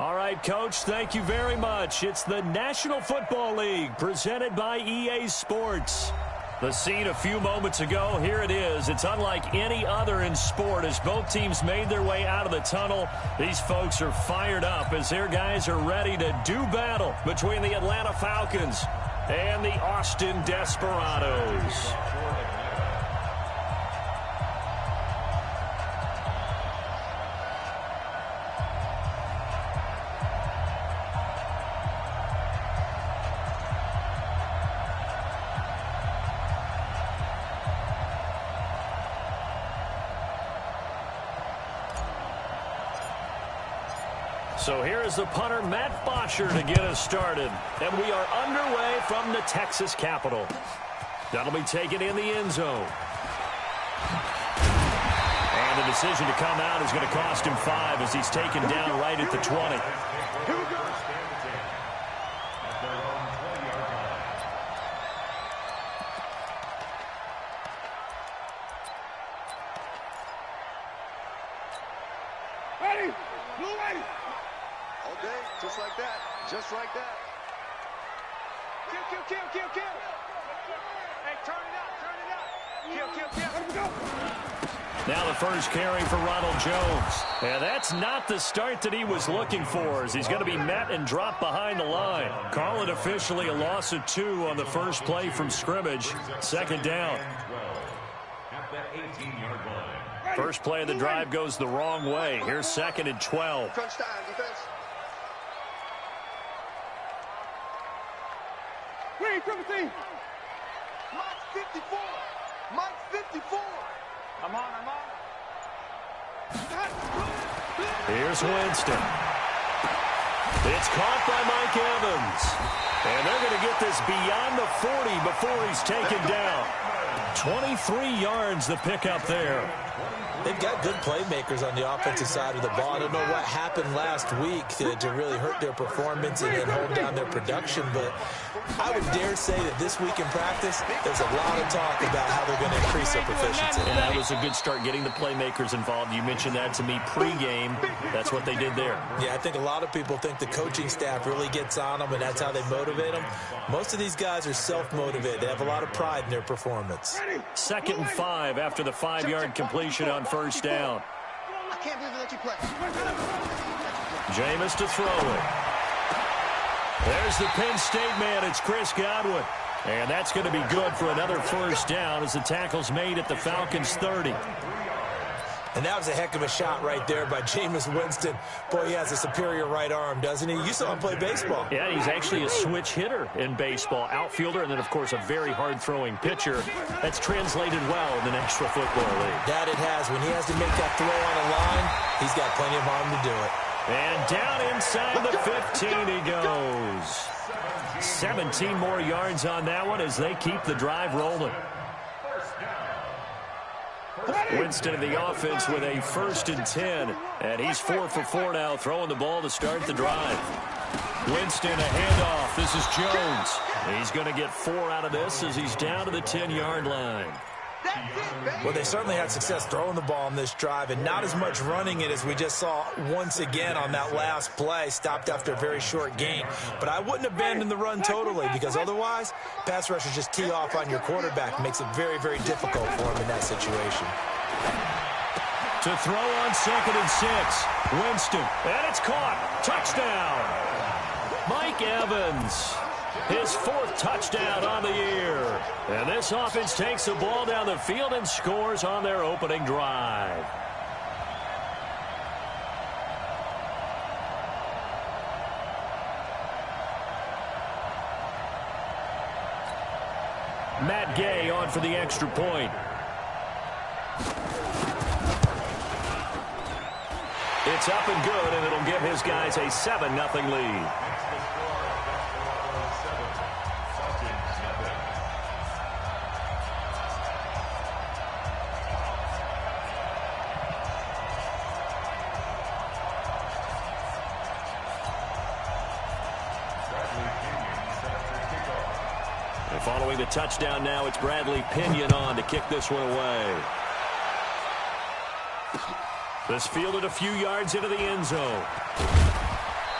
All right, Coach, thank you very much. It's the National Football League presented by EA Sports. The scene a few moments ago, here it is. It's unlike any other in sport as both teams made their way out of the tunnel. These folks are fired up as their guys are ready to do battle between the Atlanta Falcons and the Austin Desperados. So here is the punter, Matt Bosher, to get us started. And we are underway from the Texas Capitol. That'll be taken in the end zone. And the decision to come out is going to cost him 5 as he's taken down right at the 20. Here we go. Ready? Blue ready. All day, just like that. Just like that. Kill. Hey, turn it up. Kill. Let him go. Now the first carry for Ronald Jones. And that's not the start that he was looking for as he's going to be met and dropped behind the line. Call it officially a loss of 2 on the first play from scrimmage. Second down. At the 18-yard line. First play of the drive goes the wrong way. Here's 2nd and 12. Crunch time, defense. Green, triple team. Mike 54. Mike 54. I'm on. Here's Winston. It's caught by Mike Evans. And they're going to get this beyond the 40 before he's taken down. 23 yards the pickup there. They've got good playmakers on the offensive side of the ball. I don't know what happened last week to really hurt their performance and hold down their production, but I would dare say that this week in practice, there's a lot of talk about how they're going to increase their proficiency. And that was a good start getting the playmakers involved. You mentioned that to me pregame. That's what they did there. Yeah, I think a lot of people think the coaching staff really gets on them, and that's how they motivate them. Most of these guys are self-motivated. They have a lot of pride in their performance. 2nd and 5 after the 5-yard completion on first down. I can't believe they let you play. Jameis to throw it. There's the Penn State man. It's Chris Godwin. And that's going to be good for another first down as the tackle's made at the Falcons' 30. And that was a heck of a shot right there by Jameis Winston. Boy, he has a superior right arm, doesn't he? You saw him play baseball. Yeah, he's actually a switch hitter in baseball. Outfielder and then, of course, a very hard-throwing pitcher. That's translated well in the National Football League. That it has. When he has to make that throw on a line, he's got plenty of arm to do it. And down inside the 15 he goes. 17 more yards on that one as they keep the drive rolling. Winston in the offense with a 1st and 10. And he's 4 for 4 now, throwing the ball to start the drive. Winston, a handoff. This is Jones. He's going to get 4 out of this as he's down to the 10-yard line. Well, they certainly had success throwing the ball on this drive and not as much running it as we just saw once again on that last play. Stopped after a very short gain. But I wouldn't abandon the run totally because otherwise, pass rushers just tee off on your quarterback. Makes it very, very difficult for him in that situation. To throw on 2nd and 6. Winston. And it's caught. Touchdown. Mike Evans. His 4th touchdown on the year. And this offense takes the ball down the field and scores on their opening drive. Matt Gay on for the extra point. It's up and good, and it'll give his guys a 7-0 lead. And following the touchdown now, it's Bradley Pinion on to kick this one away. This fielded a few yards into the end zone.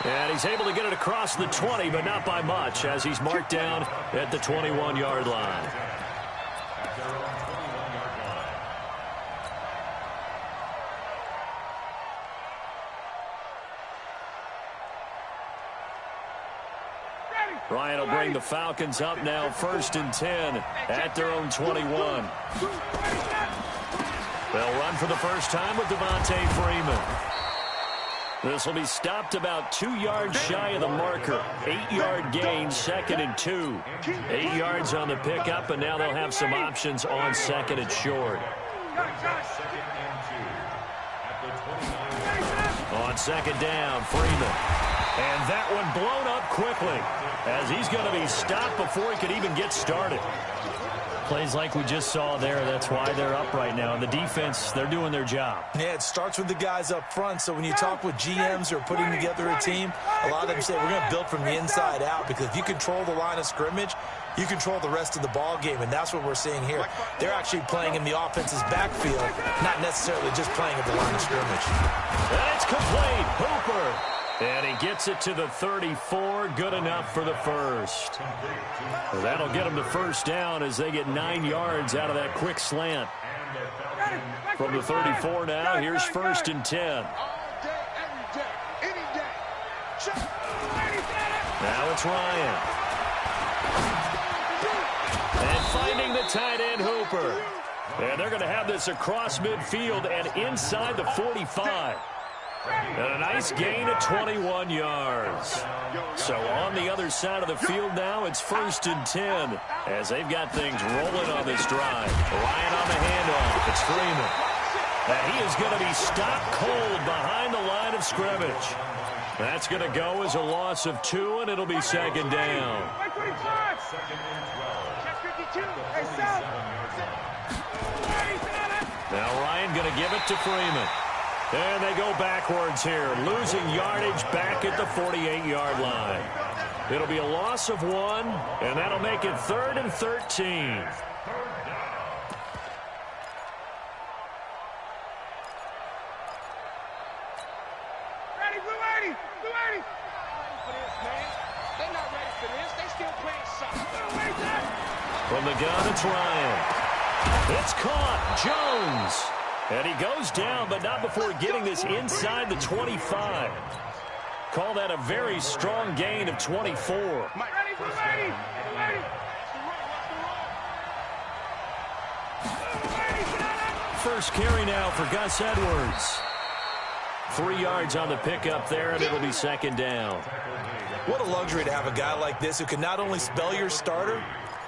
And he's able to get it across the 20, but not by much, as he's marked down at the 21-yard line. Ryan will bring the Falcons up now, 1st and 10 at their own 21. They'll run for the first time with Devontae Freeman. This will be stopped about 2 yards shy of the marker. 8-yard gain, 2nd and 2. 8 yards on the pickup, and now they'll have some options on 2nd and short. On 2nd down, Freeman. And that one blown up quickly, as he's going to be stopped before he could even get started. Plays like we just saw there. That's why they're up right now. The defense, they're doing their job. Yeah, it starts with the guys up front. So when you talk with GMs who are putting together a team, a lot of them say we're going to build from the inside out, because if you control the line of scrimmage, you control the rest of the ball game, and that's what we're seeing here. They're actually playing in the offense's backfield, not necessarily just playing at the line of scrimmage. And it's complete. Hooper. And he gets it to the 34. Good enough for the first. Well, that'll get them to first down as they get 9 yards out of that quick slant. From the 34 now, here's 1st and 10. Now it's Ryan. And finding the tight end, Hooper. And they're going to have this across midfield and inside the 45. And a nice gain of 21 yards. So on the other side of the field now, it's 1st and 10 as they've got things rolling on this drive. Ryan on the handoff. It's Freeman. And he is going to be stopped cold behind the line of scrimmage. That's going to go as a loss of 2, and it'll be 2nd down. Now Ryan going to give it to Freeman. And they go backwards here, losing yardage back at the 48-yard line. It'll be a loss of 1, and that'll make it 3rd and 13. Ready, Blue 80! Blue 80! They're not ready for this. They still playing soccer. From the gun, it's Ryan. It's caught. Jones. And he goes down, but not before getting this inside the 25. Call that a very strong gain of 24. First carry now for Gus Edwards. 3 yards on the pickup there, and it'll be 2nd down. What a luxury to have a guy like this who can not only spell your starter,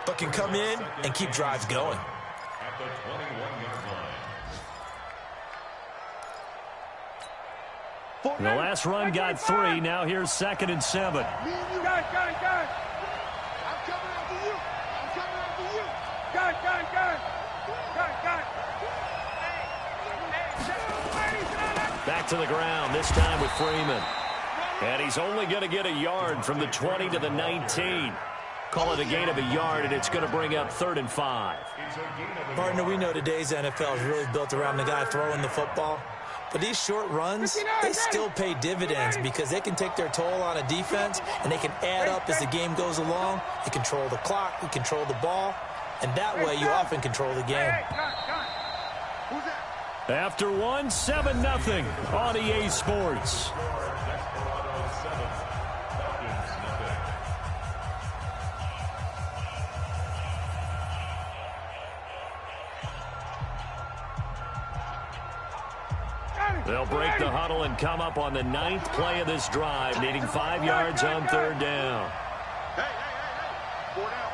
but can come in and keep drives going. At the 21-yard line. The last run got 3. Now here's 2nd and 7. Got it. I'm coming after you. I'm coming after you. Got it. Back to the ground, this time with Freeman. And he's only going to get a yard from the 20 to the 19. Call it a gain of a yard, and it's going to bring up 3rd and 5. Partner, we know today's NFL is really built around the guy throwing the football. But these short runs, they still pay dividends because they can take their toll on a defense, and they can add up as the game goes along. They control the clock, they control the ball, and that way you often control the game. After 1, 7-0 on EA Sports. They'll break the huddle and come up on the 9th play of this drive, needing 5 yards on 3rd down. Hey. 4 down.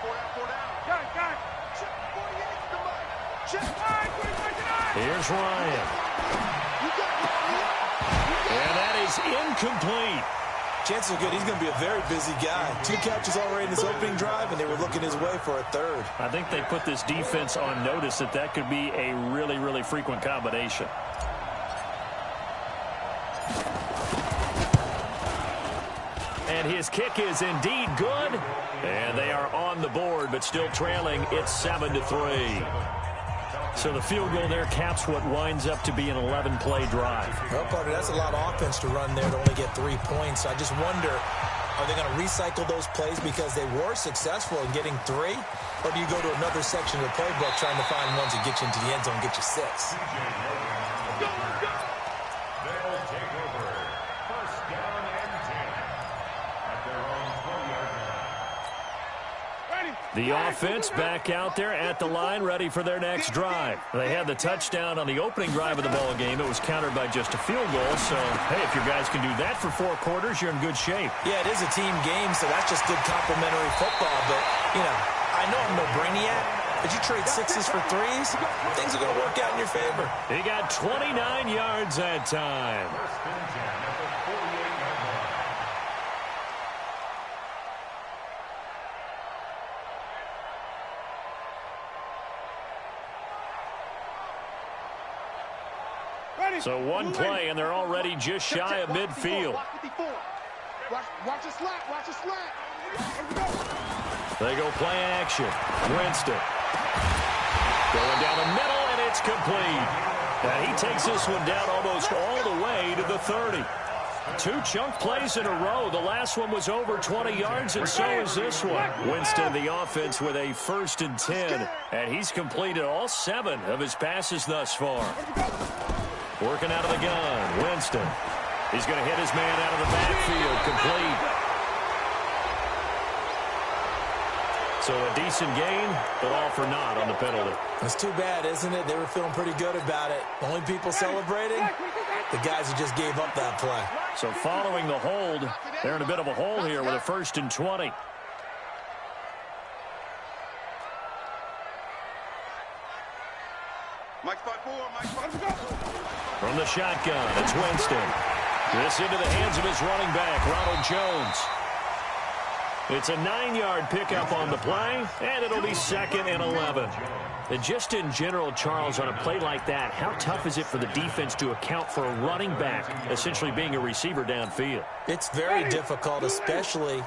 Got it. Here's Ryan. And that is incomplete. Chances are good he's going to be a very busy guy. 2 catches already in his opening drive, and they were looking his way for a 3rd. I think they put this defense on notice that could be a really, really frequent combination. And his kick is indeed good. And they are on the board, but still trailing. It's 7-3. So the field goal there caps what winds up to be an 11-play drive. Well, Parker, that's a lot of offense to run there to only get 3 points. I just wonder, are they going to recycle those plays because they were successful in getting 3? Or do you go to another section of the playbook trying to find ones that get you into the end zone and get you 6? They'll take over. First down and 10 at their own 20-yard line. The offense back out there at the line, ready for their next drive. They had the touchdown on the opening drive of the ball game. It was countered by just a field goal. So, hey, if your guys can do that for 4 quarters, you're in good shape. Yeah, it is a team game, so that's just good complementary football. But, you know, I know I'm no brainiac, but you trade 6s for 3s, things are going to work out in your favor. He got 29 yards that time. First and 10 at the 48-yard line. So one play, and they're already just shy of midfield. Watch a slat. Watch a slat. They go play action. Winston. Going down the middle, and it's complete. And he takes this one down almost all the way to the 30. 2 chunk plays in a row. The last one was over 20 yards, and so is this one. Winston, the offense, with a 1st and 10. And he's completed all 7 of his passes thus far. Working out of the gun. Winston. He's going to hit his man out of the backfield. Complete. So a decent gain, but all for naught on the penalty. It's too bad, isn't it? They were feeling pretty good about it. Only people celebrating, the guys who just gave up that play. So following the hold, they're in a bit of a hole here with a 1st and 20. Mike's 5-4. Mike's 5-4. From the shotgun, it's Winston. This into the hands of his running back, Ronald Jones. It's a 9-yard pickup on the play, and it'll be 2nd and 11. And just in general, Charles, on a play like that, how tough is it for the defense to account for a running back essentially being a receiver downfield? It's very difficult, especially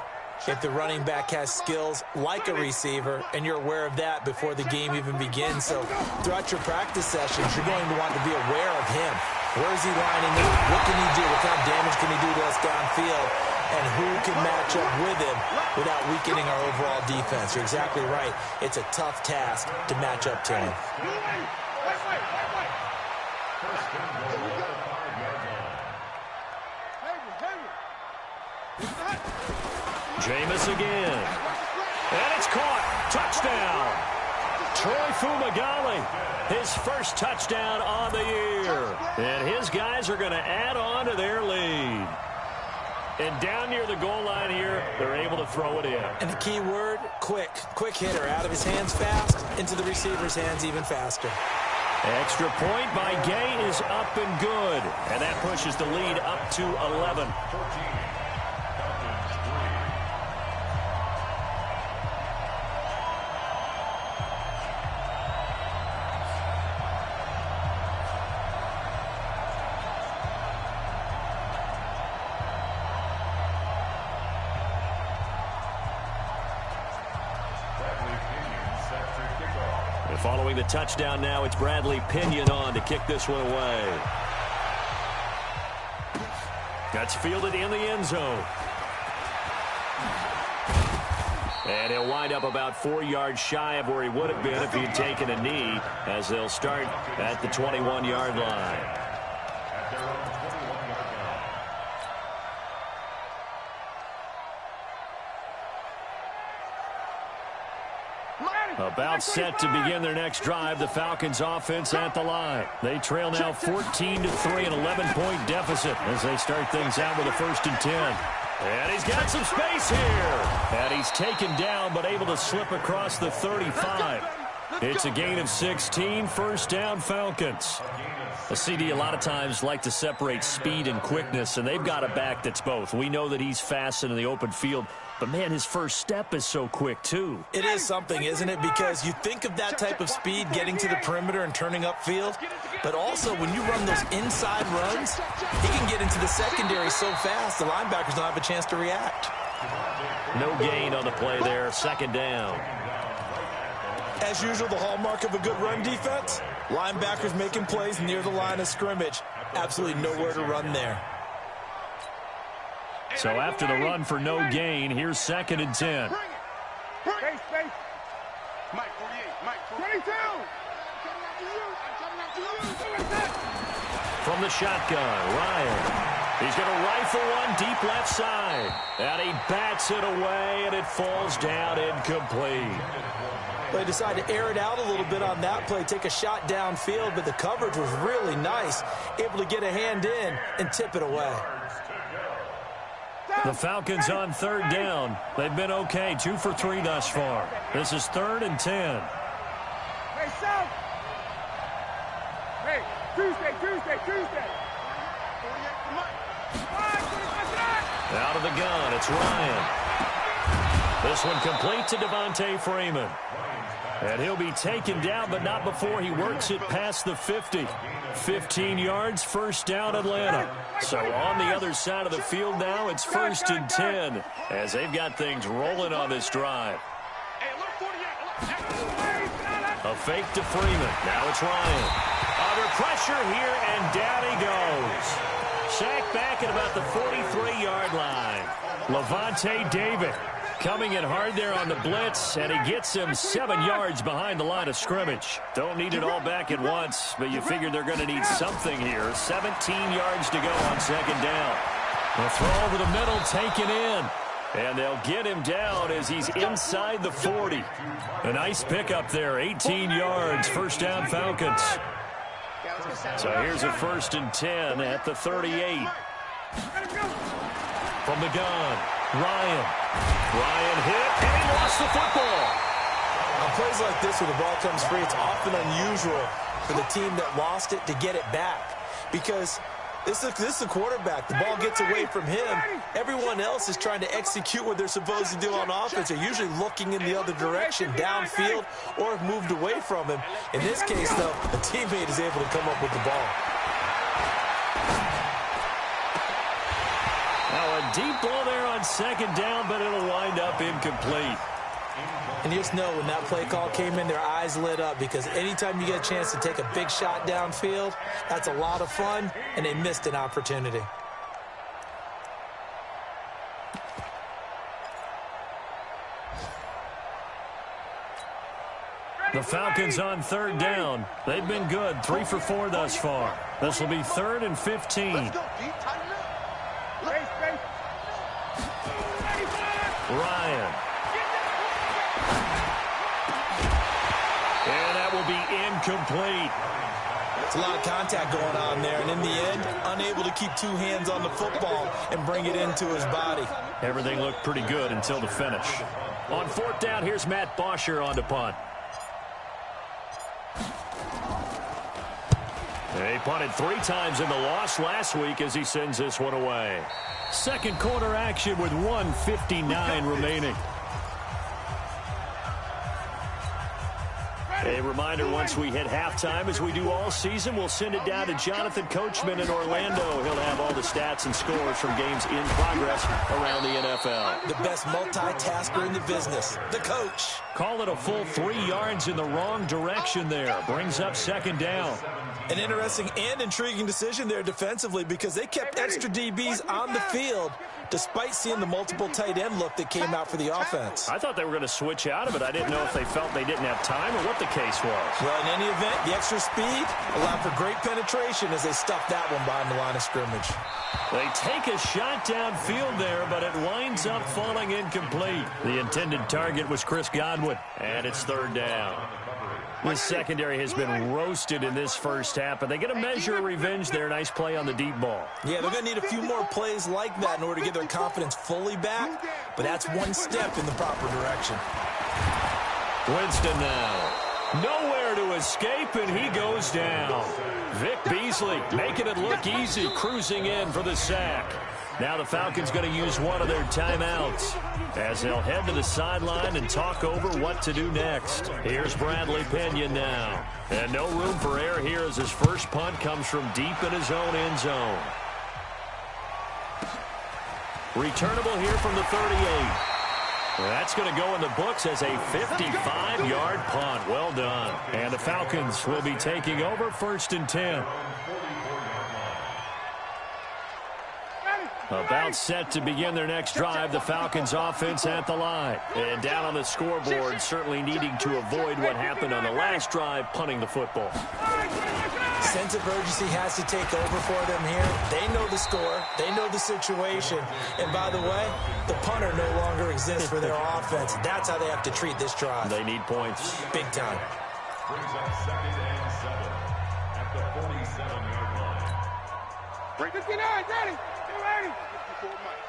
if the running back has skills like a receiver, and you're aware of that before the game even begins. So throughout your practice sessions, you're going to want to be aware of him. Where is he lining up? What can he do? What kind of damage can he do to us downfield? And who can match up with him without weakening our overall defense? You're exactly right. It's a tough task to match up to him. First and goal at the 5-yard line. Jameis again. And it's caught. Touchdown. Troy Fumagalli, his first touchdown on the year. And his guys are going to add on to their lead. And down near the goal line here, they're able to throw it in. And the key word, quick. Quick hitter. Out of his hands fast, into the receiver's hands even faster. Extra point by Gay is up and good. And that pushes the lead up to 11. 14. Following the touchdown now, it's Bradley Pinion on to kick this one away. That's fielded in the end zone. And he'll wind up about 4 yards shy of where he would have been if he'd taken a knee, as they'll start at the 21-yard line. At their own 21-yard line. About set to begin their next drive, the Falcons offense at the line. They trail now 14-3, an 11-point deficit as they start things out with a 1st and 10. And he's got some space here. And he's taken down but able to slip across the 35. It's a gain of 16, 1st down Falcons. A CD a lot of times like to separate speed and quickness, and they've got a back that's both. We know that he's fast in the open field, but, man, his first step is so quick, too. It is something, isn't it? Because you think of that type of speed getting to the perimeter and turning upfield, but also when you run those inside runs, he can get into the secondary so fast the linebackers don't have a chance to react. No gain on the play there, 2nd down. As usual, the hallmark of a good run defense, linebackers making plays near the line of scrimmage. Absolutely nowhere to run there. So after the run for no gain, here's 2nd and 10. Space. Mike 48, Mike 22. From the shotgun, Ryan. He's going to rifle one deep left side. And he bats it away, and it falls down incomplete. They decided to air it out a little bit on that play, take a shot downfield, but the coverage was really nice. Able to get a hand in and tip it away. The Falcons on 3rd down. They've been okay, 2 for 3 thus far. This is 3rd and 10. Hey, South. Hey, Tuesday. Out of the gun, it's Ryan. This one complete to Devontae Freeman. And he'll be taken down, but not before he works it past the 50. 15 yards, 1st down Atlanta. So on the other side of the field now, it's 1st and 10 as they've got things rolling on this drive. A fake to Freeman. Now it's Ryan. Under pressure here, and down he goes. Sacked back at about the 43-yard line. Levante David coming in hard there on the blitz, and he gets him 7 yards behind the line of scrimmage. Don't need it all back at once, but you figure they're going to need something here. 17 yards to go on 2nd down. The throw over the middle taken in. And they'll get him down as he's inside the 40. A nice pickup there, 18 yards, 1st down Falcons. So here's a 1st and 10 at the 38. From the gun, Ryan. Ryan hit, and he lost the football. On plays like this where the ball comes free, it's often unusual for the team that lost it to get it back. Because this is a quarterback. The ball gets away from him. Everyone else is trying to execute what they're supposed to do on offense. They're usually looking in the other direction, downfield, or have moved away from him. In this case, though, a teammate is able to come up with the ball. Now a deep ball there on 2nd down, but it'll wind up incomplete. And you just know when that play call came in, their eyes lit up, because anytime you get a chance to take a big shot downfield, that's a lot of fun, and they missed an opportunity. The Falcons on 3rd down. They've been good, 3 for 4 thus far. This will be 3rd and 15. Ryan. And that will be incomplete. It's a lot of contact going on there, and in the end, unable to keep 2 hands on the football and bring it into his body. Everything looked pretty good until the finish. On 4th down, here's Matt Bosher on the punt. He punted 3 times in the loss last week as he sends this one away. 2nd quarter action with 1:59 remaining. A reminder, once we hit halftime, as we do all season, we'll send it down to Jonathan Coachman in Orlando. He'll have all the stats and scores from games in progress around the NFL. The best multitasker in the business, the coach. Call it a full 3 yards in the wrong direction there. Brings up 2nd down. An interesting and intriguing decision there defensively, because they kept extra DBs on the field despite seeing the multiple tight end look that came out for the offense. I thought they were going to switch out of it. I didn't know if they felt they didn't have time or what the case was. Well, in any event, the extra speed allowed for great penetration as they stuffed that one behind the line of scrimmage. They take a shot downfield there, but it winds up falling incomplete. The intended target was Chris Godwin, and it's 3rd down. The secondary has been roasted in this first half, but they get a measure of revenge there. Nice play on the deep ball. Yeah, they're going to need a few more plays like that in order to get their confidence fully back, but that's one step in the proper direction. Winston now. Nowhere to escape, and he goes down. Vic Beasley making it look easy, cruising in for the sack. Now the Falcons going to use one of their timeouts as they'll head to the sideline and talk over what to do next. Here's Bradley Pena now. And no room for error here as his first punt comes from deep in his own end zone. Returnable here from the 38. That's going to go in the books as a 55-yard punt. Well done. And the Falcons will be taking over 1st and 10. About set to begin their next drive, the Falcons offense at the line. And down on the scoreboard, certainly needing to avoid what happened on the last drive, punting the football. Sense of urgency has to take over for them here. They know the score. They know the situation. And by the way, the punter no longer exists for their offense. That's how they have to treat this drive. They need points. Big time. Brings up 2nd and 7 at the 47-yard line. Break 59, ready. You ready? 54, Mike.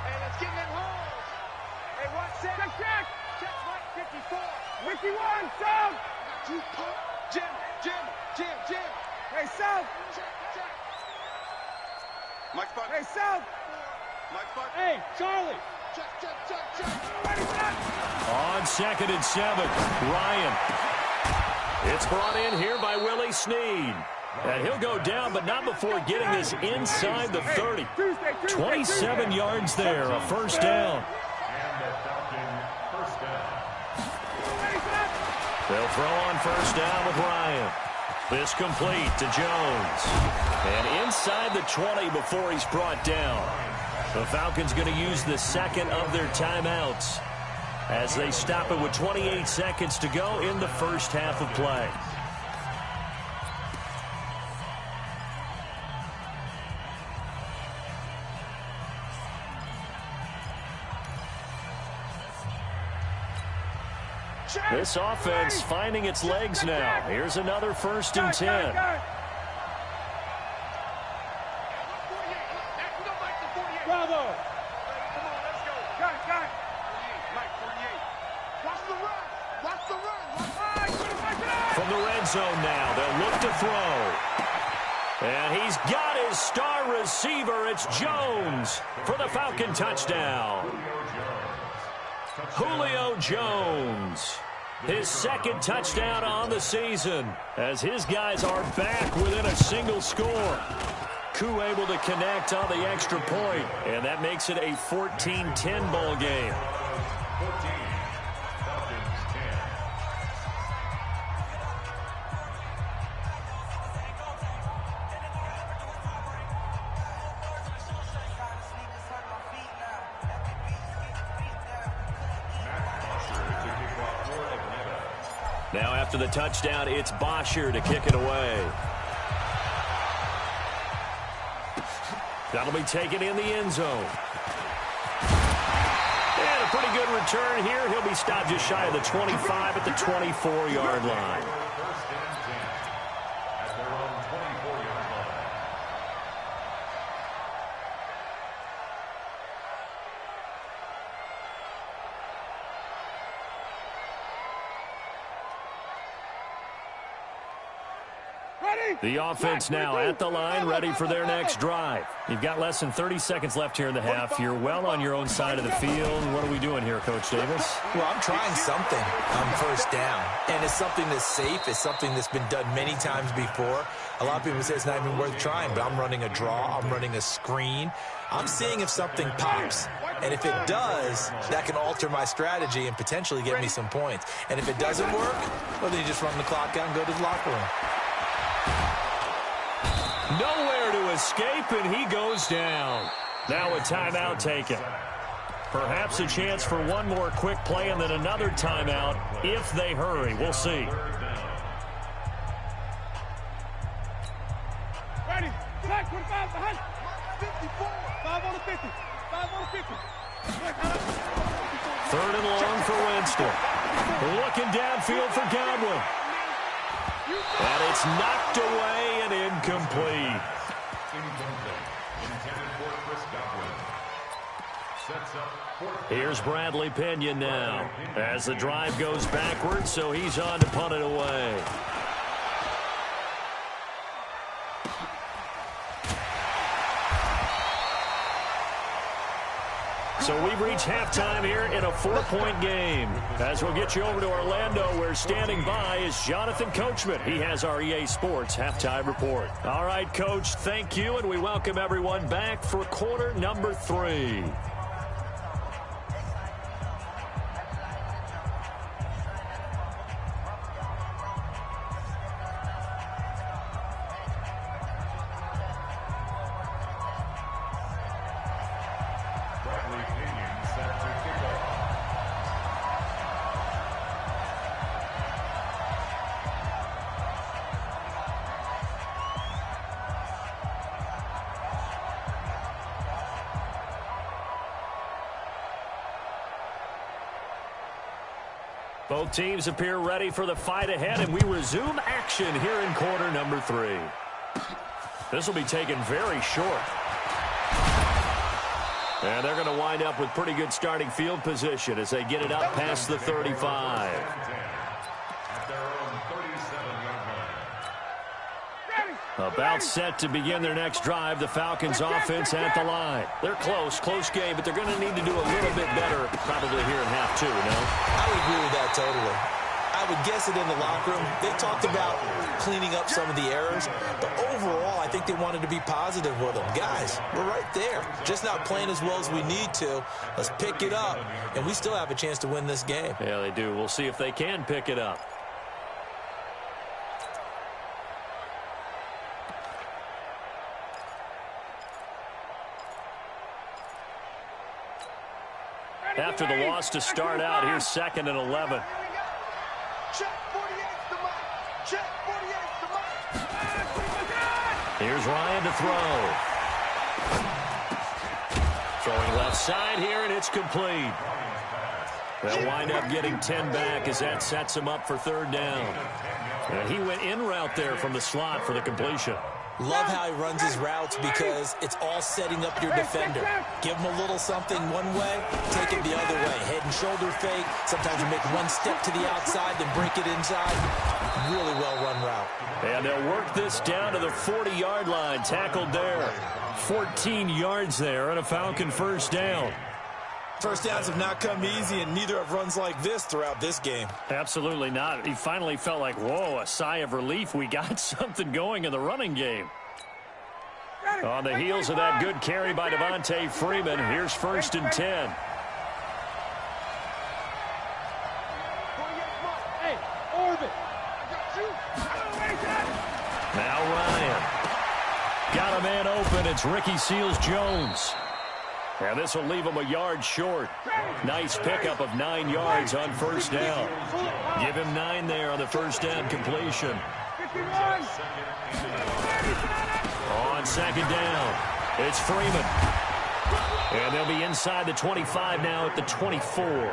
Hey, let's get in that hole. Hey, watch set. Check. Check, Mike. 54. 51, Sam. Two pump. Jim. Hey, South. Check. Mike Buck. Hey, South. Mike Buck. Hey, Charlie. Check. Ready, set. On 2nd and 7, Ryan. It's brought in here by Willie Snead. And he'll go down, but not before getting this inside the 30. 27 yards there, a 1st down. And the Falcon 1st down. They'll throw on 1st down with Ryan. This complete to Jones. And inside the 20 before he's brought down. The Falcons going to use the 2nd of their timeouts as they stop it with 28 seconds to go in the 1st half of play. This offense finding its legs now. Here's another 1st and 10. Bravo. Come on, let's go. Got. Mike, 48. Watch the run. From the red zone now, they'll look to throw. And he's got his star receiver. It's Jones for the Falcon touchdown. Julio Jones. His 2nd touchdown on the season as his guys are back within a single score. Koo able to connect on the extra point, and that makes it a 14-10 ball game. 14, Falcons 10. Now after the touchdown, it's Bosher to kick it away. That'll be taken in the end zone. And a pretty good return here. He'll be stopped just shy of the 25 at the 24-yard line. 1st and 10 at their own 24-yard line. The offense now at the line, ready for their next drive. You've got less than 30 seconds left here in the half. You're well on your own side of the field. What are we doing here, Coach Davis? Well, I'm trying something on 1st down, and it's something that's safe. It's something that's been done many times before. A lot of people say it's not even worth trying, but I'm running a draw. I'm running a screen. I'm seeing if something pops. And if it does, that can alter my strategy and potentially get me some points. And if it doesn't work, well, then you just run the clock out and go to the locker room. Nowhere to escape, and he goes down. Now a timeout taken. Perhaps a chance for one more quick play and then another timeout if they hurry. We'll see. Ready. Flag 25 behind. 54. 5 on the 50. 5 on the 50. 3rd and long for Winston. Looking downfield for Godwin. And it's knocked away and incomplete. Intended for Chris Godwin. Sets up 4th. Here's Bradley Pinion now as the drive goes backwards, so he's on to punt it away. So we've reached halftime here in a 4-point game. As we'll get you over to Orlando, where standing by is Jonathan Coachman. He has our EA Sports halftime report. All right, Coach, thank you, and we welcome everyone back for quarter number 3. Both teams appear ready for the fight ahead, and we resume action here in quarter number 3. This will be taken very short. And they're going to wind up with pretty good starting field position as they get it up past the 35. About set to begin their next drive, the Falcons offense at the line. They're close game, but they're going to need to do a little bit better probably here in half 2, no? I would agree with that totally. I would guess it in the locker room. They talked about cleaning up some of the errors, but overall, I think they wanted to be positive with them. Guys, we're right there. Just not playing as well as we need to. Let's pick it up, and we still have a chance to win this game. Yeah, they do. We'll see if they can pick it up. After the loss to start out, here's 2nd and 11. Check 48's the mark. Check 48's the mark. Here's Ryan to throw. Throwing left side here, and it's complete. They'll wind up getting 10 back as that sets him up for 3rd down. And he went in route there from the slot for the completion. Love how he runs his routes because it's all setting up your defender. Give him a little something one way, take it the other way. Head and shoulder fake. Sometimes you make one step to the outside, then break it inside. Really well-run route. And they'll work this down to the 40-yard line. Tackled there. 14 yards there and a Falcon 1st down. First downs have not come easy, and neither have runs like this throughout this game. Absolutely not. He finally felt like, whoa, a sigh of relief. We got something going in the running game. On the heels of that good carry by Devontae Freeman, here's 1st and 10. Now Ryan. Got a man open. It's Ricky Seals-Jones. And this will leave him a yard short. Nice pickup of 9 yards on 1st down. Give him 9 there on the 1st down completion. On 2nd down, it's Freeman. And they'll be inside the 25 now at the 24.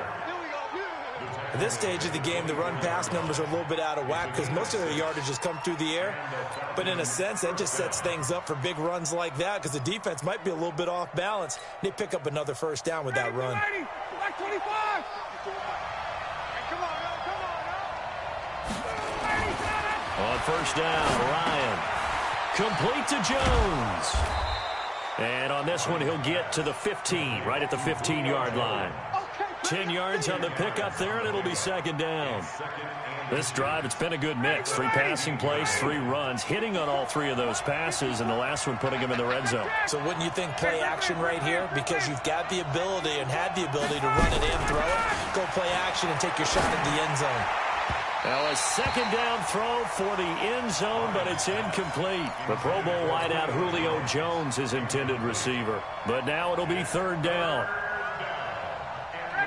At this stage of the game, the run-pass numbers are a little bit out of whack because most of their yardage has come through the air. But in a sense, that just sets things up for big runs like that because the defense might be a little bit off balance. They pick up another 1st down with that run. On 1st down, Ryan. Complete to Jones. And on this one, he'll get to the 15, right at the 15-yard line. 10 yards on the pickup there, and it'll be 2nd down. This drive, it's been a good mix. 3 passing plays, 3 runs, hitting on all 3 of those passes, and the last one putting him in the red zone. So wouldn't you think play action right here? Because you've got the ability and had the ability to run it and throw it. Go play action and take your shot at the end zone. Now a 2nd down throw for the end zone, but it's incomplete. The Pro Bowl wideout Julio Jones is intended receiver. But now it'll be 3rd down.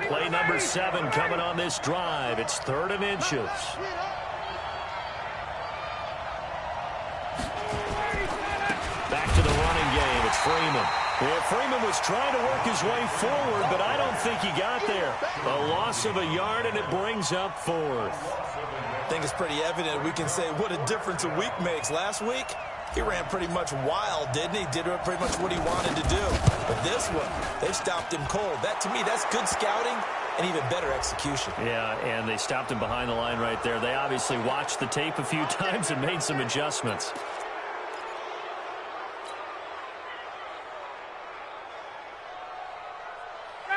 Play number 7 coming on this drive. It's 3rd and inches. Back to the running game. It's Freeman. Well, Freeman was trying to work his way forward, but I don't think he got there. A loss of a yard, and it brings up 4th. I think it's pretty evident. We can say what a difference a week makes. Last week, he ran pretty much wild, didn't he? Did pretty much what he wanted to do. But this one, they've stopped him cold. That, to me, that's good scouting and even better execution. Yeah, and they stopped him behind the line right there. They obviously watched the tape a few times and made some adjustments.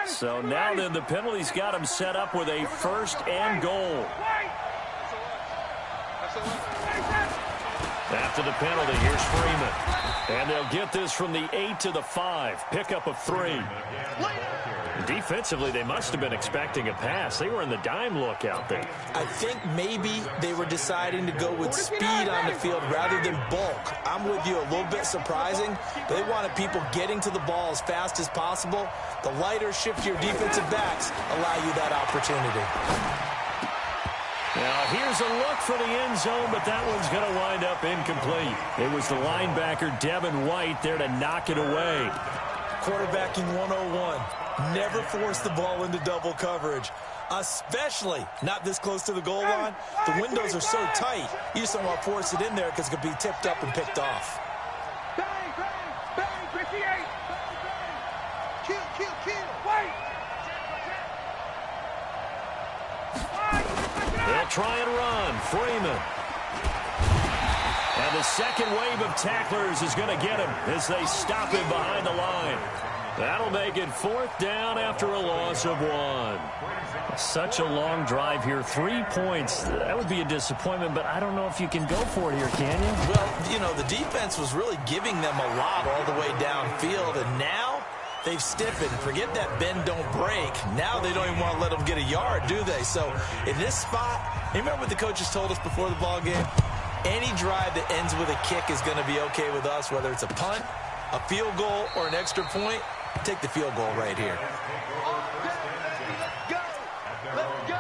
So now then, the penalty's got him set up with a 1st and goal. After the penalty, here's Freeman. And they'll get this from the 8 to the 5. Pickup of 3. Defensively, they must have been expecting a pass. They were in the dime look out there. I think maybe they were deciding to go with speed on the field rather than bulk. I'm with you, a little bit surprising. They wanted people getting to the ball as fast as possible. The lighter, shiftier defensive backs allow you that opportunity. Now, here's a look for the end zone, but that one's going to wind up incomplete. It was the linebacker, Devin White, there to knock it away. Quarterbacking 101. Never force the ball into double coverage, especially not this close to the goal line. The windows are so tight, you just don't want to force it in there because it could be tipped up and picked off. Bang, bang, bang, 58. Bang, bang. Kill, kill, kill. Wait. They'll try and run. Freeman. And the second wave of tacklers is going to get him as they stop him behind the line. That'll make it 4th down after a loss of 1. Such a long drive here. 3 points. That would be a disappointment, but I don't know if you can go for it here, can you? Well, you know, the defense was really giving them a lot all the way downfield, and now they've stiffened. Forget that bend, don't break. Now they don't even want to let them get a yard, do they? So in this spot, you remember what the coaches told us before the ball game? Any drive that ends with a kick is going to be okay with us, whether it's a punt, a field goal, or an extra point. Take the field goal right here. Go. Let's go.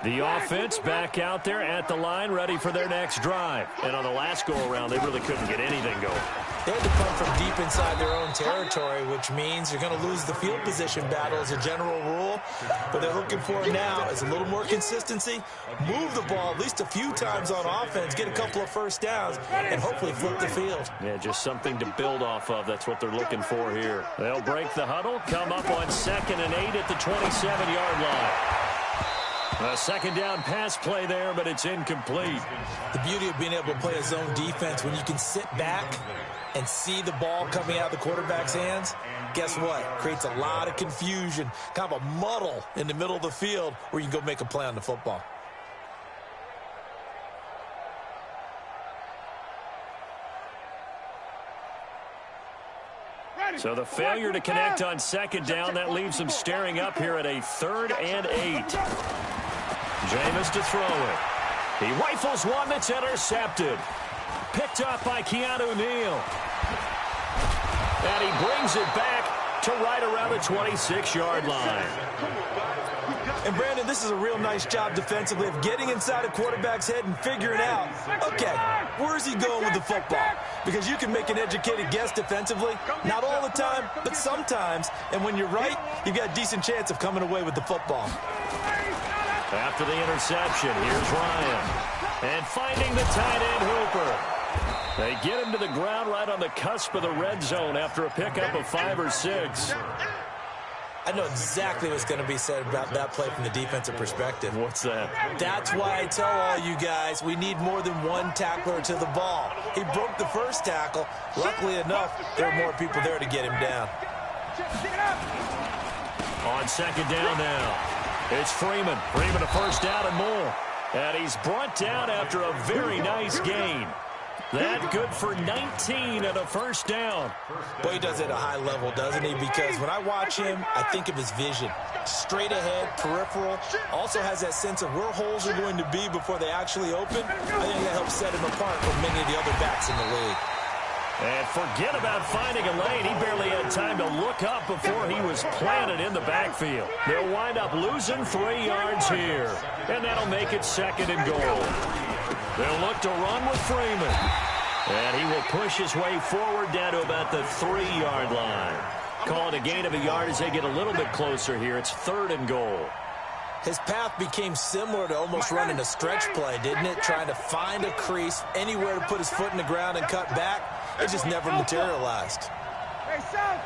The offense back out there at the line, ready for their next drive. And on the last go-around, they really couldn't get anything going. They had to punt from deep inside their own territory, which means you're going to lose the field position battle as a general rule. What they're looking for now is a little more consistency, move the ball at least a few times on offense, get a couple of first downs, and hopefully flip the field. Yeah, just something to build off of. That's what they're looking for here. They'll break the huddle, come up on 2nd and 8 at the 27-yard line. A second down pass play there, but it's incomplete. The beauty of being able to play a zone defense, when you can sit back and see the ball coming out of the quarterback's hands, guess what? Creates a lot of confusion, kind of a muddle in the middle of the field where you can go make a play on the football. So the failure to connect on 2nd down, that leaves them staring up here at a 3rd and 8. Jameis to throw it. He rifles one that's intercepted. Picked up by Keanu Neal. And he brings it back to right around the 26-yard line. And, Brandon, this is a real nice job defensively of getting inside a quarterback's head and figuring out, okay, where's he going with the football? Because you can make an educated guess defensively, not all the time, but sometimes. And when you're right, you've got a decent chance of coming away with the football. After the interception, here's Ryan. And finding the tight end Hooper. They get him to the ground right on the cusp of the red zone after a pickup of 5 or 6. I know exactly what's going to be said about that play from the defensive perspective. What's that? That's why I tell all you guys we need more than one tackler to the ball. He broke the first tackle. Luckily enough, there are more people there to get him down. On 2nd down now, it's Freeman. Freeman a first down and more. And he's brought down after a very nice gain. That good for 19 and a first down. Boy, he does it at a high level, doesn't he? Because when I watch him, I think of his vision. Straight ahead, peripheral. Also has that sense of where holes are going to be before they actually open. I think that helps set him apart from many of the other backs in the league. And forget about finding a lane. He barely had time to look up before he was planted in the backfield. They'll wind up losing 3 yards here. And that'll make it 2nd and goal. They'll look to run with Freeman. And he will push his way forward down to about the 3-yard line. Call it a gain of a yard as they get a little bit closer here. It's 3rd and goal. His path became similar to almost running a stretch play, didn't it? Trying to find a crease, anywhere to put his foot in the ground and cut back. It just never materialized. Hey, South.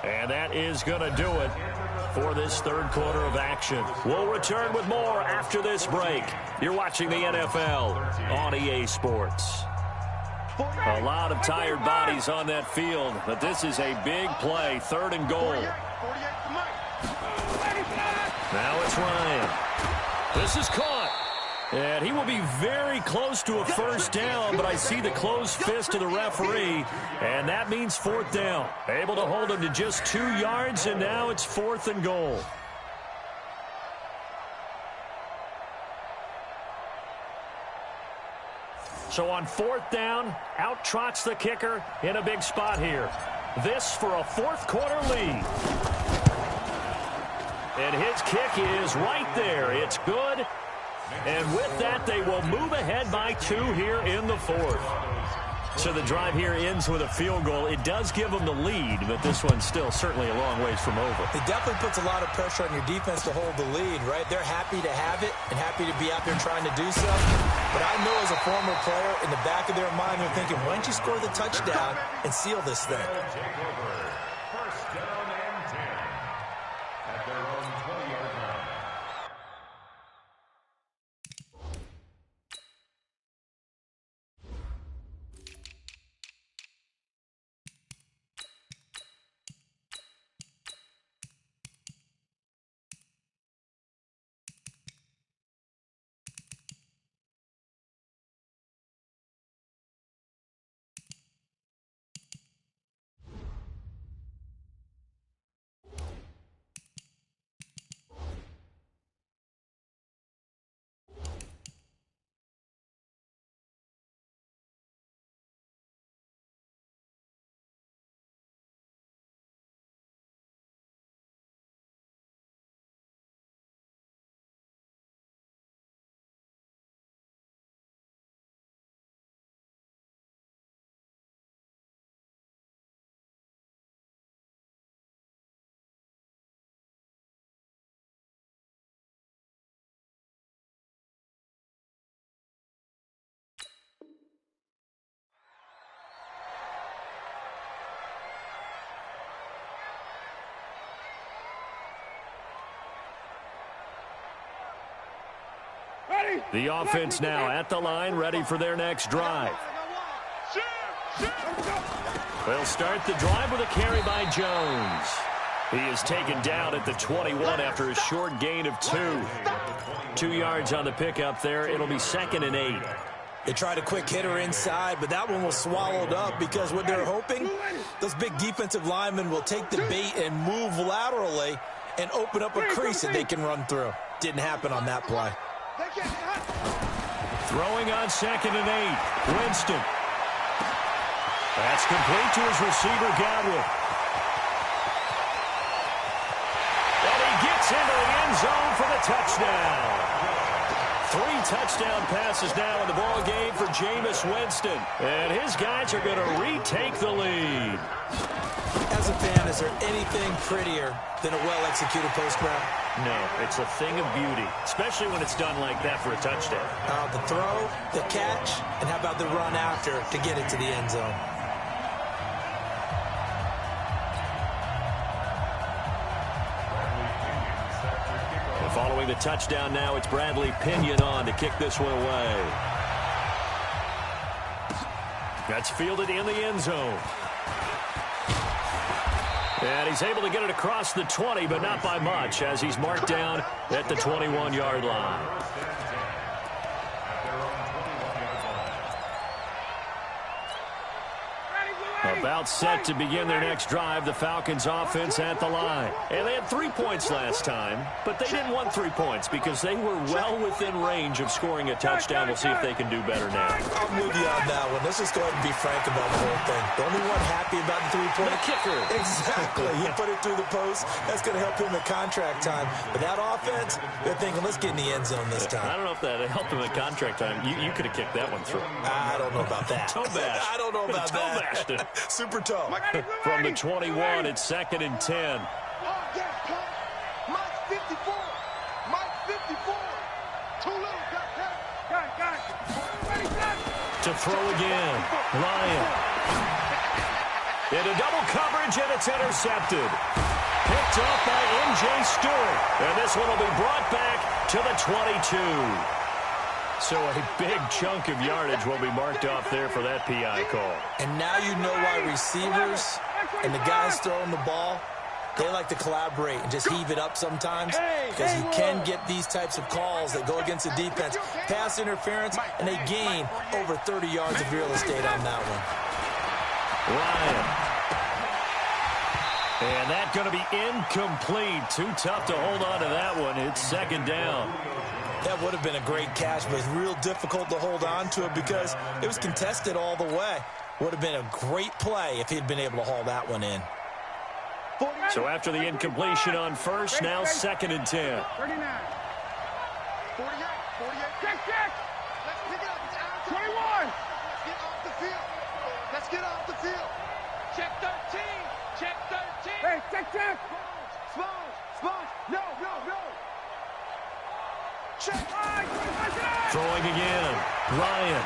And that is going to do it for this 3rd quarter of action. We'll return with more after this break. You're watching the NFL on EA Sports. A lot of tired bodies on that field, but this is a big play, 3rd and goal. Now it's Ryan. This is caught. And he will be very close to a first down, but I see the closed fist of the referee, and that means 4th down. Able to hold him to just 2 yards, and now it's 4th and goal. So on 4th down, out trots the kicker in a big spot here. This for a fourth-quarter lead. And his kick is right there. It's good. And with that, they will move ahead by 2 here in the fourth. So the drive here ends with a field goal. It does give them the lead, but this one's still certainly a long ways from over. It definitely puts a lot of pressure on your defense to hold the lead, right? They're happy to have it and happy to be out there trying to do so. But I know as a former player, in the back of their mind, they're thinking, why don't you score the touchdown and seal this thing? First down and 10 at their own 20-yard line. The offense now at the line, ready for their next drive. They'll start the drive with a carry by Jones. He is taken down at the 21 after a short gain of 2. 2 yards on the pickup there. It'll be 2nd and 8. They tried a quick hitter inside, but that one was swallowed up because what they're hoping, those big defensive linemen will take the bait and move laterally and open up a crease that they can run through. Didn't happen on that play. Throwing on 2nd and 8. Winston. That's complete to his receiver, Godwin. And he gets into the end zone for the touchdown. 3 touchdown passes now in the ball game for Jameis Winston. And his guys are going to retake the lead. As a fan, is there anything prettier than a well-executed post route? No, it's a thing of beauty, especially when it's done like that for a touchdown. The throw, the catch, and how about the run after to get it to the end zone? And following the touchdown now, it's Bradley Pinion on to kick this one away. That's fielded in the end zone. And he's able to get it across the 20, but not by much, as he's marked down at the 21-yard line. About set to begin their next drive, the Falcons offense at the line. And they had 3 points last time, but they didn't want 3 points because they were well within range of scoring a touchdown. We'll see if they can do better now. I'm with you on that one. Let's just go ahead and be frank about the whole thing. The only one happy about the 3-point. The kicker. Exactly. He put it through the post. That's going to help him at contract time. But that offense, they're thinking, let's get in the end zone this time. I don't know if that helped him at contract time. You could have kicked that one through. I don't know about that. Toe bash. I don't know about that. Toe bashed it. Super toe. From the 21, it's 2nd and 10. Mike 54. Mike 54. Too little. Got it. To throw again. Ryan. Into double coverage, and it's intercepted. Picked up by M.J. Stewart. And this one will be brought back to the 22. So a big chunk of yardage will be marked off there for that PI call. And now you know why receivers and the guys throwing the ball, they like to collaborate and just heave it up sometimes, because you can get these types of calls that go against the defense. Pass interference, and they gain over 30 yards of real estate on that one. Ryan. And that's going to be incomplete. Too tough to hold on to that one. It's 2nd down. That would have been a great catch, but it's real difficult to hold on to it because it was contested all the way. Would have been a great play if he'd been able to haul that one in. So after the incompletion on first, now 2nd and 10. 39. 48. Check. Let's pick it up. It's out. 21. Let's get off the field. Let's get off the field. Check 13. Check 13. Hey, check. Sponge. No. Check. Throwing again. Ryan.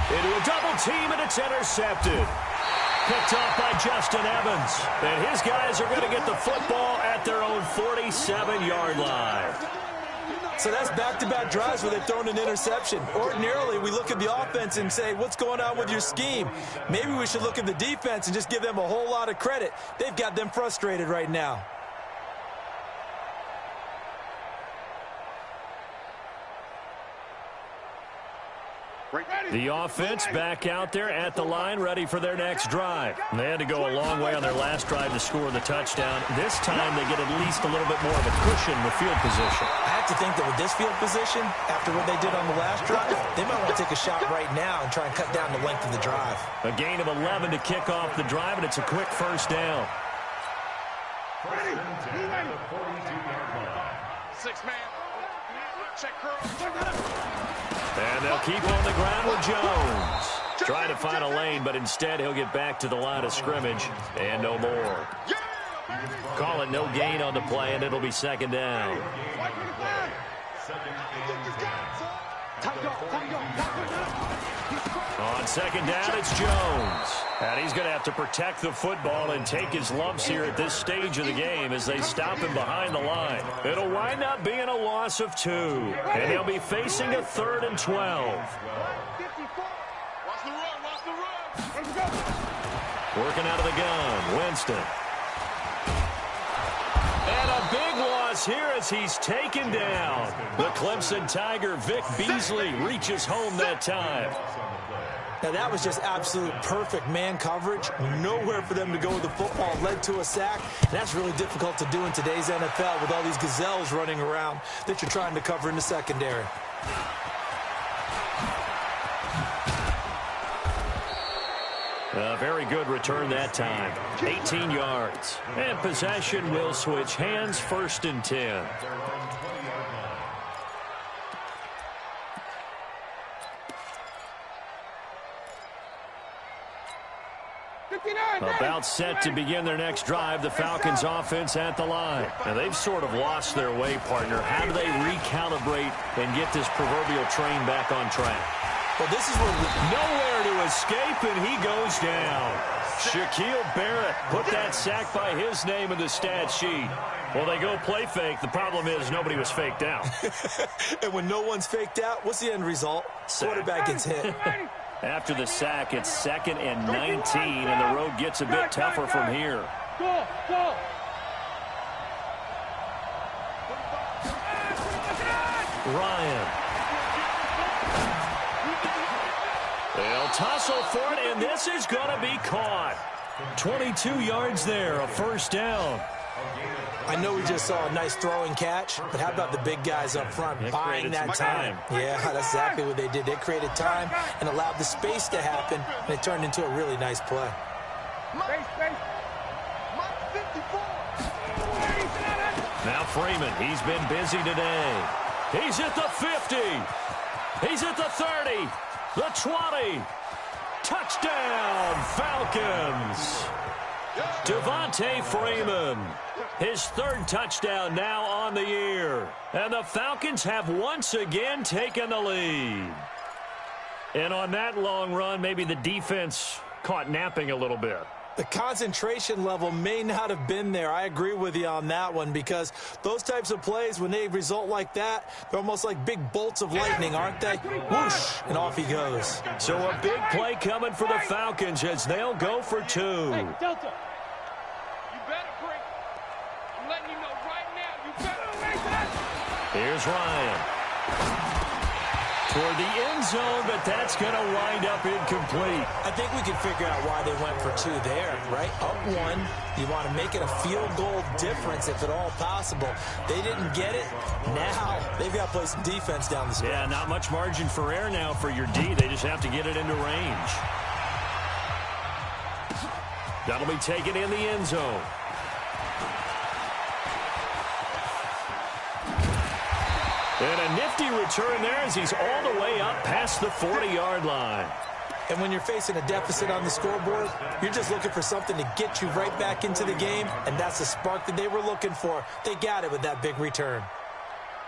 Into a double team, and it's intercepted. Picked off by Justin Evans. And his guys are going to get the football at their own 47-yard line. So that's back-to-back drives where they've thrown an interception. Ordinarily, we look at the offense and say, what's going on with your scheme? Maybe we should look at the defense and just give them a whole lot of credit. They've got them frustrated right now. The offense back out there at the line, ready for their next drive. They had to go a long way on their last drive to score the touchdown. This time they get at least a little bit more of a cushion with field position. I have to think that with this field position, after what they did on the last drive, they might want to take a shot right now and try and cut down the length of the drive. A gain of 11 to kick off the drive, and it's a quick first down. 6-man. Check curl. And they'll keep on the ground with Jones. Trying to find a lane, but instead he'll get back to the line of scrimmage and no more. Call it no gain on the play, and it'll be 2nd down. On 2nd down, it's Jones. And he's going to have to protect the football and take his lumps here at this stage of the game as they stop him behind the line. It'll wind up being a loss of 2. And they'll be facing a 3rd and 12. Working out of the gun, Winston. And a big loss here as he's taken down. The Clemson Tiger, Vic Beasley, reaches home that time. Now, that was just absolute perfect man coverage. Nowhere for them to go with the football. Led to a sack. And that's really difficult to do in today's NFL with all these gazelles running around that you're trying to cover in the secondary. A very good return that time. 18 yards. And possession will switch hands, 1st and 10. About set to begin their next drive, the Falcons offense at the line. Now, they've sort of lost their way, partner. How do they recalibrate and get this proverbial train back on track? Well, this is where nowhere to escape, and he goes down. Shaquille Barrett put that sack by his name in the stat sheet. Well, they go play fake. The problem is nobody was faked out. And when no one's faked out, what's the end result? Quarterback gets hit. After the sack, it's 2nd and 19, and the road gets a bit tougher from here. Ryan. They'll tussle for it, and this is going to be caught. 22 yards there, a 1st down. I know we just saw a nice throwing catch, but how about the big guys up front buying that time? Yeah, that's exactly what they did. They created time and allowed the space to happen, and it turned into a really nice play. Now Freeman, he's been busy today. He's at the 50. He's at the 30. The 20. Touchdown, Falcons. Devontae Freeman, his 3rd touchdown now on the year. And the Falcons have once again taken the lead. And on that long run, maybe the defense caught napping a little bit. The concentration level may not have been there. I agree with you on that one, because those types of plays, when they result like that, they're almost like big bolts of lightning, aren't they? Whoosh, and off he goes. So a big play coming for the Falcons as they'll go for 2. Hey, Delta, you better break. I'm letting you know right now, you better make that. Here's Ryan. toward the end zone, but that's going to wind up incomplete. I think we can figure out why they went for two there, right? Up one, you want to make it a field goal difference if at all possible. They didn't get it. Now they've got to play some defense down the stretch. Yeah, not much margin for error now for your D. They just have to get it into range. That'll be taken in the end zone. And a nifty return there as he's all the way up past the 40-yard line. And when you're facing a deficit on the scoreboard, you're just looking for something to get you right back into the game, and that's the spark that they were looking for. They got it with that big return.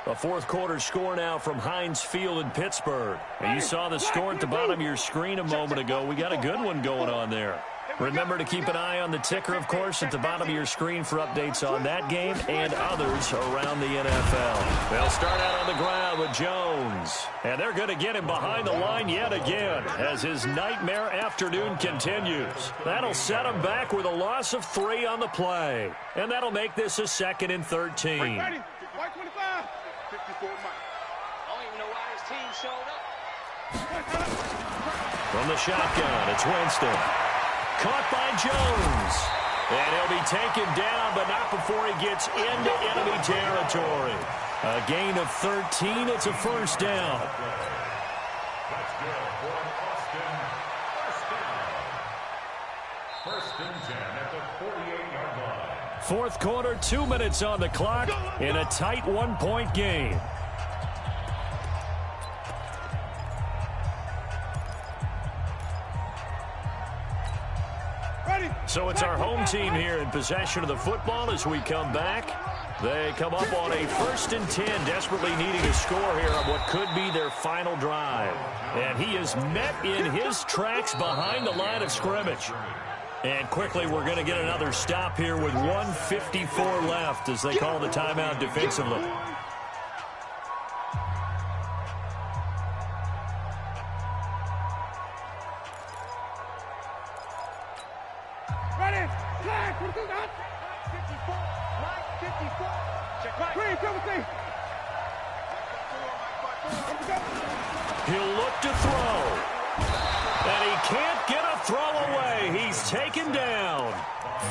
A fourth quarter score now from Heinz Field in Pittsburgh. And you saw the score at the bottom of your screen a moment ago. We got a good one going on there. Remember to keep an eye on the ticker, of course, at the bottom of your screen for updates on that game and others around the NFL. They'll start out on the ground with Jones. And they're going to get him behind the line yet again as his nightmare afternoon continues. That'll set him back with a loss of 3 on the play. And that'll make this a 2nd and 13. Ready? White 25. 54 Mike. I don't even know why his team showed up. From the shotgun, it's Winston. Caught by Jones. And he'll be taken down, but not before he gets into enemy territory. A gain of 13. It's a first down. That's good for Austin. First down. 1st and 10 at the 48-yard line. Fourth quarter, 2 minutes on the clock in a tight 1-point game. So it's our home team here in possession of the football as we come back. They come up on a 1st and 10, desperately needing a score here on what could be their final drive. And he is met in his tracks behind the line of scrimmage. And quickly, we're going to get another stop here with 1:54 left as they call the timeout defensively. Ready? Flag. 54. Mike 54. Check right. Green, come with me. He'll look to throw. And he can't get a throw away. He's taken down.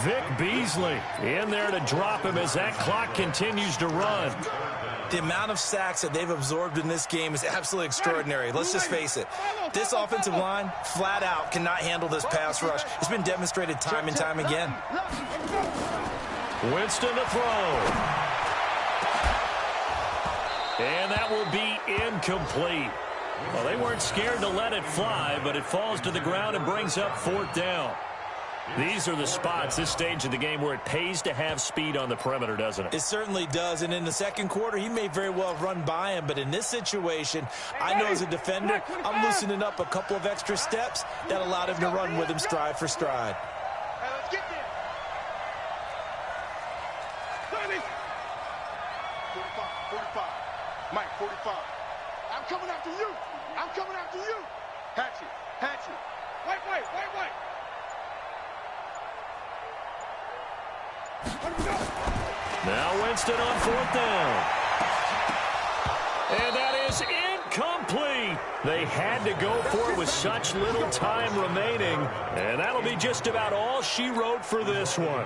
Vic Beasley in there to drop him as that clock continues to run. The amount of sacks that they've absorbed in this game is absolutely extraordinary. Let's just face it. This offensive line, flat out, cannot handle this pass rush. It's been demonstrated time and time again. Winston to throw. And that will be incomplete. Well, they weren't scared to let it fly, but it falls to the ground and brings up 4th down. These are the spots, this stage of the game, where it pays to have speed on the perimeter, doesn't it? It certainly does, and in the second quarter, he may very well run by him, but in this situation, I know as a defender, I'm loosening up a couple of extra steps that allowed him to run with him stride for stride. Hey, let's get there. 45. Mike, 45. I'm coming after you. I'm coming after you. Hatchet. White. Now Winston on 4th down. And that is incomplete. They had to go for it with such little time remaining. And that'll be just about all she wrote for this one.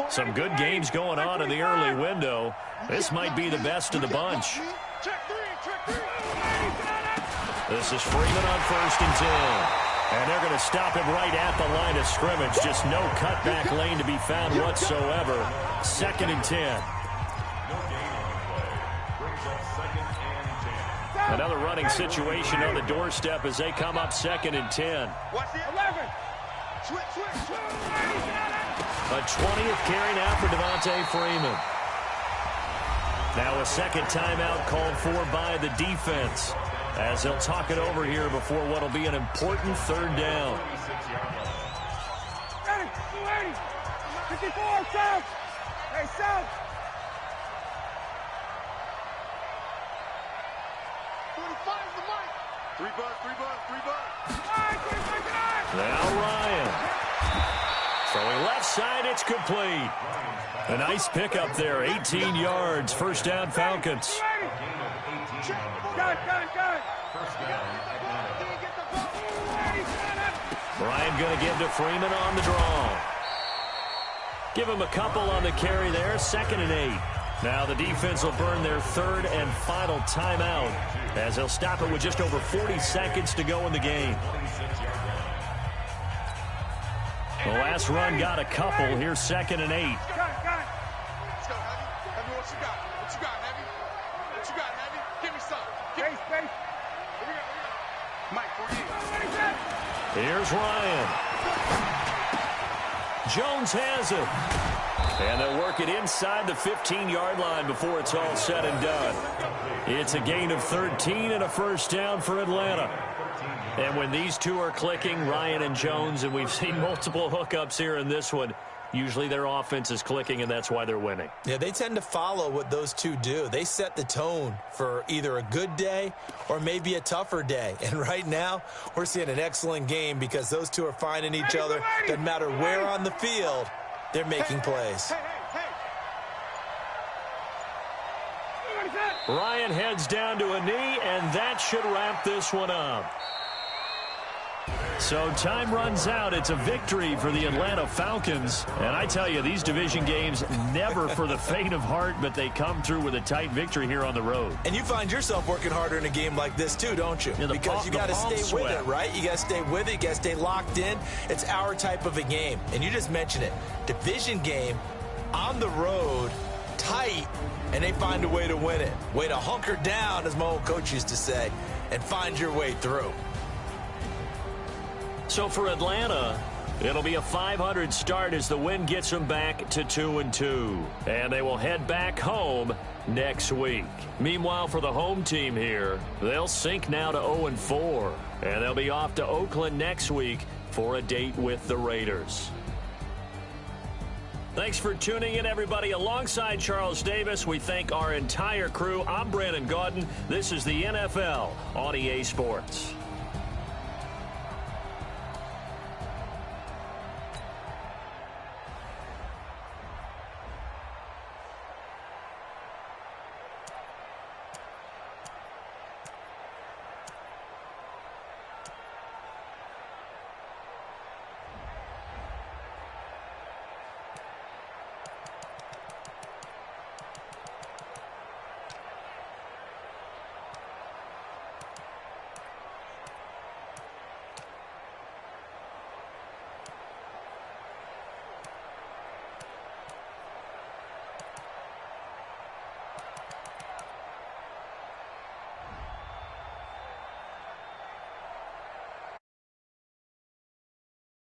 Some good games going on in the early window. This might be the best of the bunch. This is Freeman on 1st and 10. And they're going to stop him right at the line of scrimmage. Just no cutback lane to be found whatsoever. 2nd and 10. Another running situation on the doorstep as they come up 2nd and 10. Watch the 11. Switch. A 20th carry now for Devontae Freeman. Now a second timeout called for by the defense as they'll talk it over here before what will be an important 3rd down. Ready, 54, south. Hey, south. 45 is the mic. 3 bucks. Now Ryan. Throwing left side, it's complete. A nice pickup there, 18 yards, first down Falcons. Ryan going to give to Freeman on the draw. Give him a couple on the carry there, 2nd and 8. Now the defense will burn their 3rd and final timeout as they'll stop it with just over 40 seconds to go in the game. The last run got a couple. Here's 2nd and 8. Let's go, Heavy. Heavy, what you got? What you got, Heavy? What you got, Heavy? Give me some. Space. Here we go. Mike, for you. Here's Ryan. Jones has it. And they'll work it inside the 15-yard line before it's all said and done. It's a gain of 13 and a first down for Atlanta. And when these two are clicking, Ryan and Jones, and we've seen multiple hookups here in this one, usually their offense is clicking, and that's why they're winning. Yeah, they tend to follow what those two do. They set the tone for either a good day or maybe a tougher day. And right now, we're seeing an excellent game because those two are finding each other. Doesn't matter where on the field, they're making plays. Ryan heads down to a knee, and that should wrap this one up. So time runs out. It's a victory for the Atlanta Falcons. And I tell you, these division games never for the faint of heart, but they come through with a tight victory here on the road. And you find yourself working harder in a game like this too, don't you? Yeah, because you got to stay with it, right? You got to stay with it. You got to stay locked in. It's our type of a game. And you just mentioned it. Division game on the road, tight, and they find a way to win it. Way to hunker down, as my old coach used to say, and find your way through. So for Atlanta, it'll be a 500 start as the win gets them back to 2-2. And they will head back home next week. Meanwhile, for the home team here, they'll sink now to 0-4. And they'll be off to Oakland next week for a date with the Raiders. Thanks for tuning in, everybody. Alongside Charles Davis, we thank our entire crew. I'm Brandon Gaudin. This is the NFL on EA Sports.